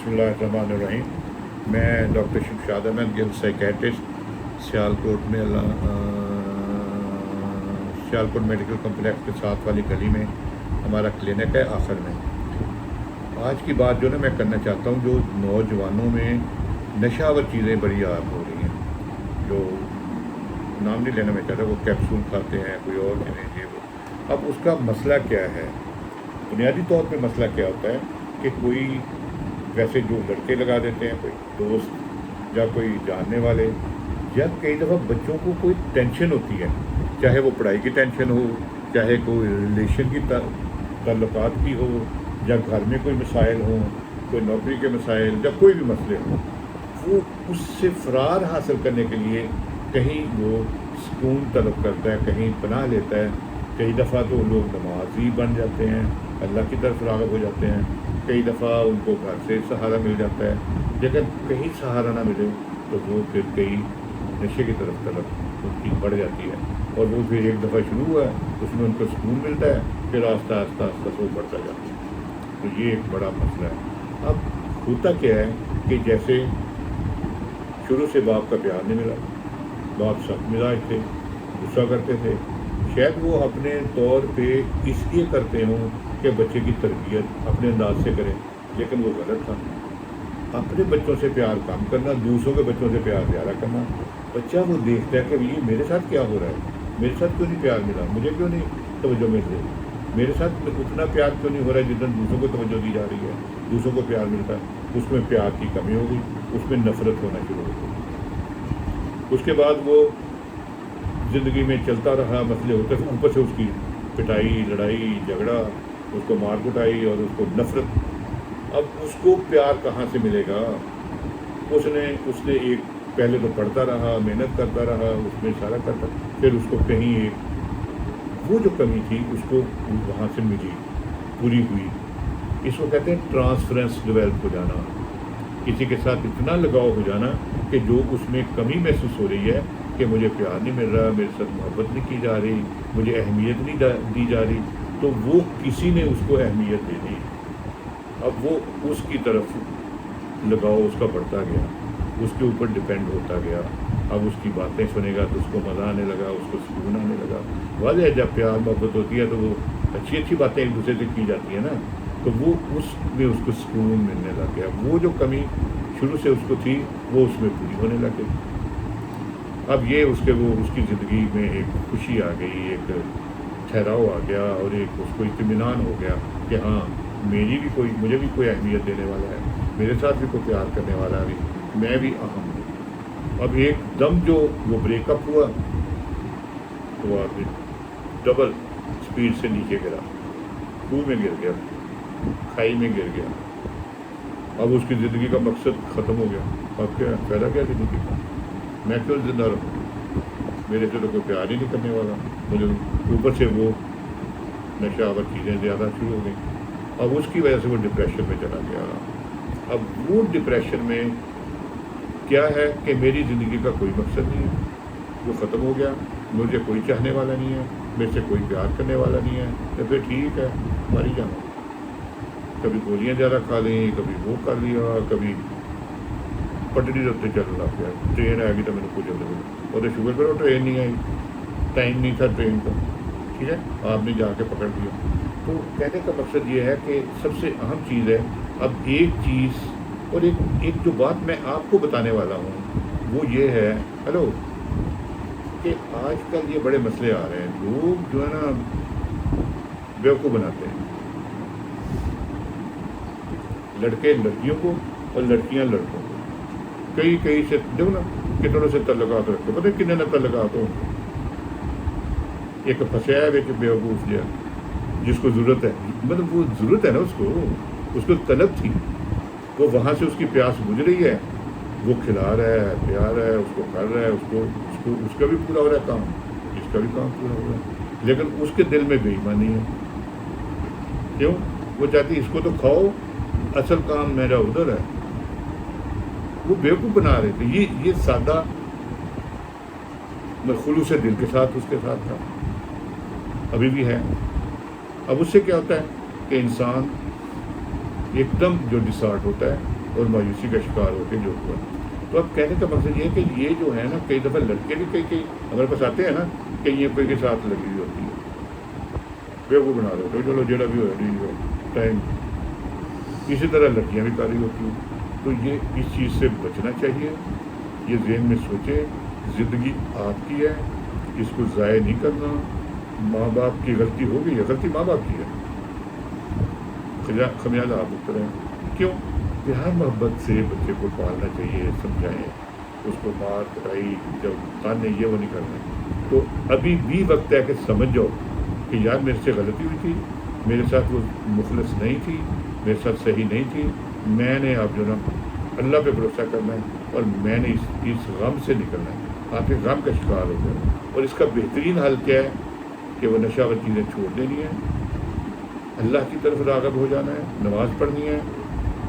बिस्मिल्लाहिर्रहमानिर्रहीम। मैं doctor Shamshad Ahmad Gill psychiatrist Sialkot medical complex के साथ वाली गली में हमारा क्लिनिक है। आखिर में आज की बात जो मैं करना चाहता हूँ, जो नौजवानों में नशावर चीज़ें बड़ी आम हो रही हैं, जो नाम नहीं लेना मैं चाहता, वो कैप्सूल खाते हैं, कोई और चीज़ें ये वो। अब उसका मसला क्या है? बुनियादी तौर पे मसला क्या होता है कि कोई वैसे जो लड़के लगा देते हैं, कोई दोस्त या कोई जानने वाले, या कई दफ़ा बच्चों को कोई टेंशन होती है, चाहे वो पढ़ाई की टेंशन हो, चाहे कोई रिलेशन की ताल्लुकात की हो, या घर में कोई मसाइल हों, कोई नौकरी के मसाइल, या कोई भी मसले हों, वो उससे फ़रार हासिल करने के लिए कहीं वो सुकून तलब करता है, कहीं पनाह लेता है। कई दफ़ा तो लोग नमाजी बन जाते हैं, अल्लाह की तरफ राग़ब हो जाते हैं, कई दफ़ा उनको घर से सहारा मिल जाता है, लेकिन कहीं सहारा ना मिले तो वो फिर कई नशे की तरफ तलब उनकी बढ़ जाती है, और वो फिर एक दफ़ा शुरू हुआ उसमें उनको सुकून मिलता है, फिर आस्ता आस्ता आस्ता वो बढ़ता जाता है। तो ये एक बड़ा मसला है। अब होता क्या है कि जैसे शुरू से बाप का प्यार नहीं मिला, बाप सख्त मिजाज थे, गुस्सा करते थे, शायद वो अपने तौर पे इसलिए करते हों कि बच्चे की तरबियत अपने अंदाज से करें, लेकिन वो गलत था। अपने बच्चों से प्यार कम करना, दूसरों के बच्चों से प्यार ज़्यादा करना। बच्चा वो देखता है कि ये मेरे साथ क्या हो रहा है, मेरे साथ क्यों नहीं प्यार मिला, मुझे क्यों नहीं तवज्जो मिल रही, मेरे साथ उतना प्यार क्यों नहीं हो रहा है जितना दूसरों को तवज्जो दी जा रही है, दूसरों को प्यार मिलता है। उसमें प्यार की कमी हो गई, उसमें नफ़रत होना शुरू हो गई। उसके बाद वो ज़िंदगी में चलता रहा, मसले होते थे, ऊपर से उसकी पिटाई, लड़ाई, झगड़ा, उसको मार कुटाई और उसको नफ़रत। अब उसको प्यार कहाँ से मिलेगा? उसने एक पहले तो पढ़ता रहा, मेहनत करता रहा, उसमें सारा करता, फिर उसको कहीं एक वो जो कमी थी उसको वहाँ से मिली, पूरी हुई। इसको कहते हैं ट्रांसफरेंस डेवलप हो जाना, किसी के साथ इतना लगाव हो जाना कि जो उसमें कमी महसूस हो रही है कि मुझे प्यार नहीं मिल रहा, मेरे साथ मोहब्बत नहीं की जा रही, मुझे अहमियत नहीं दी जा रही, तो वो किसी ने उसको अहमियत दे दी। अब वो उसकी तरफ लगाव उसका बढ़ता गया, उसके ऊपर डिपेंड होता गया। अब उसकी बातें सुनेगा तो उसको मज़ा आने लगा, उसको सुकून आने लगा। वाज़ह है जब प्यार मोहब्बत होती है तो वो अच्छी अच्छी बातें एक दूसरे से की जाती है ना, तो वो उसमें उसको सुकून मिलने लग गया। वो जो कमी शुरू से उसको थी वो उसमें पूरी होने लग गई। अब ये उसकी ज़िंदगी में एक खुशी आ गई, एक ठहराव आ गया, और एक उसको इत्मीनान हो गया कि हाँ, मुझे भी कोई अहमियत देने वाला है, मेरे साथ भी कोई प्यार करने वाला है, मैं भी अहम हूँ। अब एकदम जो वो ब्रेकअप हुआ तो वो आदमी डबल स्पीड से नीचे गिरा, कुएं में गिर गया, खाई में गिर गया। अब उसकी ज़िंदगी का मकसद ख़त्म हो गया। अब क्या फ़ायदा क्या ज़िंदगी का? मैं क्यों जिंदा रहूँ? मेरे से तो कोई प्यार ही नहीं करने वाला। मुझे ऊपर से वो नशावर चीज़ें ज़्यादा शुरू हो गई। अब उसकी वजह से वो डिप्रेशन में चला गया। अब वो डिप्रेशन में क्या है कि मेरी ज़िंदगी का कोई मकसद नहीं है, वो ख़त्म हो गया, मुझे कोई चाहने वाला नहीं है, मेरे से कोई प्यार करने वाला नहीं है, तो फिर ठीक है, मर ही जाना। कभी गोलियाँ ज़्यादा खा ली, कभी वो कर लिया, कभी पटड़ी रखते चल लग गया, ट्रेन आएगी तो मैंने पूछा और तो शुगर करो ट्रेन नहीं आई, टाइम नहीं था ट्रेन का, ठीक है, आपने जाके पकड़ लिया। तो कहने का मकसद ये है कि सबसे अहम चीज़ है, अब एक चीज़ और एक जो बात मैं आपको बताने वाला हूँ वो ये है, हेलो, कि आजकल ये बड़े मसले आ रहे हैं, लोग जो है ना बेवकूफ़ बनाते हैं, लड़के लड़कियों को और लड़कियाँ लड़कों को। कई से देखो ना कितनों से तल्लुकात रखते, पता है कितने न तल्लुकात हो। एक फंसाया है एक बेवकूफ़ जो जिसको ज़रूरत है, मतलब वो ज़रूरत है ना, उसको तलब थी, वो वहाँ से उसकी प्यास बुझ रही है, वो खिला रहा है, प्यार रहा है, उसको कर रहा है, उसका भी पूरा हो रहा है काम, इसका भी काम पूरा हो रहा है, लेकिन उसके दिल में बेईमानी है। क्यों? वो चाहती इसको तो खाओ, असल काम मेरा उधर है। वो बेवकूफ़ बना रहे थे। ये सादा मैं खुलूस से दिल के साथ उसके साथ था, अभी भी है। अब उससे क्या होता है कि इंसान एकदम जो डिसऑर्ड होता है اور مایوسی کا شکار ہو کے جو ہوا. تو اب کہنے کا مقصد یہ ہے کہ یہ جو ہے نا کئی دفعہ لڑکے بھی کئی ہمارے پاس آتے ہیں نا کہ یہ کوئی کے ساتھ لگی ہوئی ہوتی ہے, بیوقوف بنا رہے ہو, چلو جڑا بھی ہو ٹائم. اسی طرح لڑکیاں بھی کر رہی ہوتی ہیں. تو یہ اس چیز سے بچنا چاہیے. یہ ذہن میں سوچیں, زندگی آپ کی ہے, اس کو ضائع نہیں کرنا. ماں باپ کی غلطی ہو گئی ہے, غلطی ماں باپ کی ہے, خمیازہ آپ اتریں. کیوں؟ پیار محبت سے بچے کو پالنا چاہیے, سمجھائیں اس کو, مار پٹائی جب کھانے یہ وہ نہیں کرنا. تو ابھی بھی وقت ہے کہ سمجھ جاؤ کہ یار میرے سے غلطی ہوئی تھی, میرے ساتھ وہ مخلص نہیں تھی, میرے ساتھ صحیح نہیں تھی. میں نے آپ جو نا اللہ پہ بھروسہ کرنا ہے, اور میں نے اس غم سے نکلنا ہے. آپ کے غم کا شکار ہو گیا, اور اس کا بہترین حل کیا ہے کہ وہ نشہ و چیزیں چھوڑ دینی ہے, اللہ کی طرف راغب ہو جانا ہے, نماز پڑھنی ہے,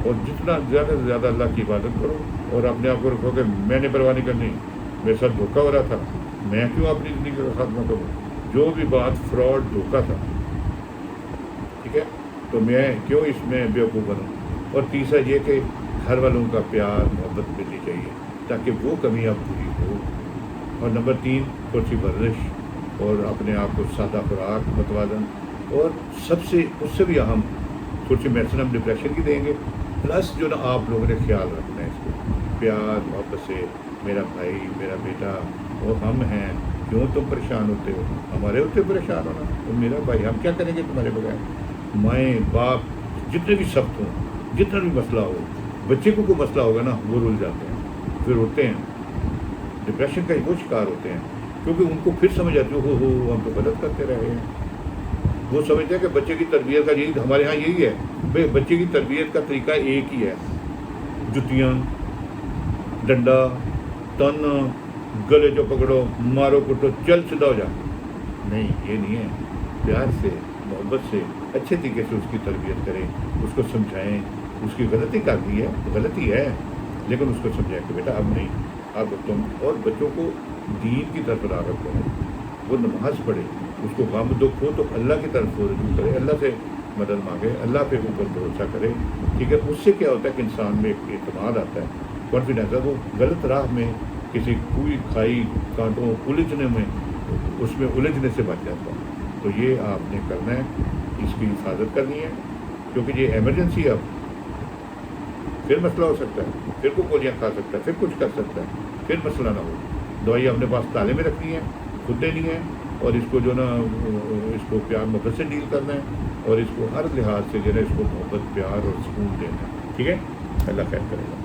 اور جتنا زیادہ سے زیادہ اللہ کی عبادت کرو, اور اپنے آپ کو رکھو کہ میں نے پرواہ نہیں کرنی, میرے ساتھ دھوکہ ہو رہا تھا, میں کیوں اپنی زندگی کا خاتمہ کروں, جو بھی بات فراڈ دھوکہ تھا, ٹھیک ہے, تو میں کیوں اس میں بیوقوف بنوں. اور تیسرا یہ کہ گھر والوں کا پیار محبت ملنی چاہیے تاکہ وہ کمی اب پوری ہو. اور نمبر 3, تھوڑی سی ورزش, اور اپنے آپ کو سادہ خوراک متوازن, اور سب سے اس سے بھی اہم تھوڑی سی میڈیسن ہم ڈپریشن کی دیں گے. پلس جو نا آپ لوگوں نے خیال رکھنا ہے اس کو, پیار محبت سے, میرا بھائی میرا بیٹا اور ہم ہیں, کیوں تم پریشان ہوتے ہو, ہمارے ہوتے پریشان ہونا, اور میرا بھائی ہم کیا کریں گے تمہارے بغیر. مائیں باپ جتنے بھی سخت ہوں, جتنا بھی مسئلہ ہو, بچے کو کوئی مسئلہ ہوگا نا وہ رول جاتے ہیں, پھر روتے ہیں, ڈپریشن کا وہ شکار ہوتے ہیں, کیونکہ ان کو پھر سمجھ آتی ہو ہم تو غلط کرتے رہے ہیں. وہ سمجھتے ہیں کہ بچے کی تربیت کا یہی, ہمارے ہاں یہی ہے بھائی, بچے کی تربیت کا طریقہ ایک ہی ہے, جتیاں, ڈنڈا, تن, گلے جو پکڑو, مارو کٹو, چل سیدھا ہو جا. نہیں, یہ نہیں ہے. پیار سے محبت سے اچھے طریقے سے اس کی تربیت کریں, اس کو سمجھائیں, اس کی غلطی کر دی ہے, غلطی ہے, لیکن اس کو سمجھائیں کہ بیٹا اب نہیں, اب تم. اور بچوں کو دین کی طرف راغب کریں, وہ نماز پڑھے, اس کو غم دکھ ہو تو اللہ کی طرف رجوع کرے, اللہ سے مدد مانگے, اللہ پہ اوپر بھروسہ کرے, ٹھیک ہے. اس سے کیا ہوتا ہے کہ انسان میں ایک اعتماد آتا ہے, کانفیڈینس ہے. وہ غلط راہ میں کسی کوئی کھائی کانٹوں الجھنے میں, اس میں الجھنے سے بچ جاتا ہے. تو یہ آپ نے کرنا ہے, اس کی حفاظت کرنی ہے, کیونکہ یہ ایمرجنسی ہے. اب پھر مسئلہ ہو سکتا ہے, پھر کو گولیاں کھا سکتا ہے, پھر کچھ کر سکتا ہے, پھر مسئلہ نہ ہو. دوائی اپنے پاس تالے میں رکھنی ہے, خود دینی ہے, اور اس کو جو نا اس کو پیار محبت سے ڈیل کرنا ہے, اور اس کو ہر لحاظ سے جو ہے اس کو محبت پیار اور سکون دینا ہے. ٹھیک ہے, اللہ خیر کرے گا.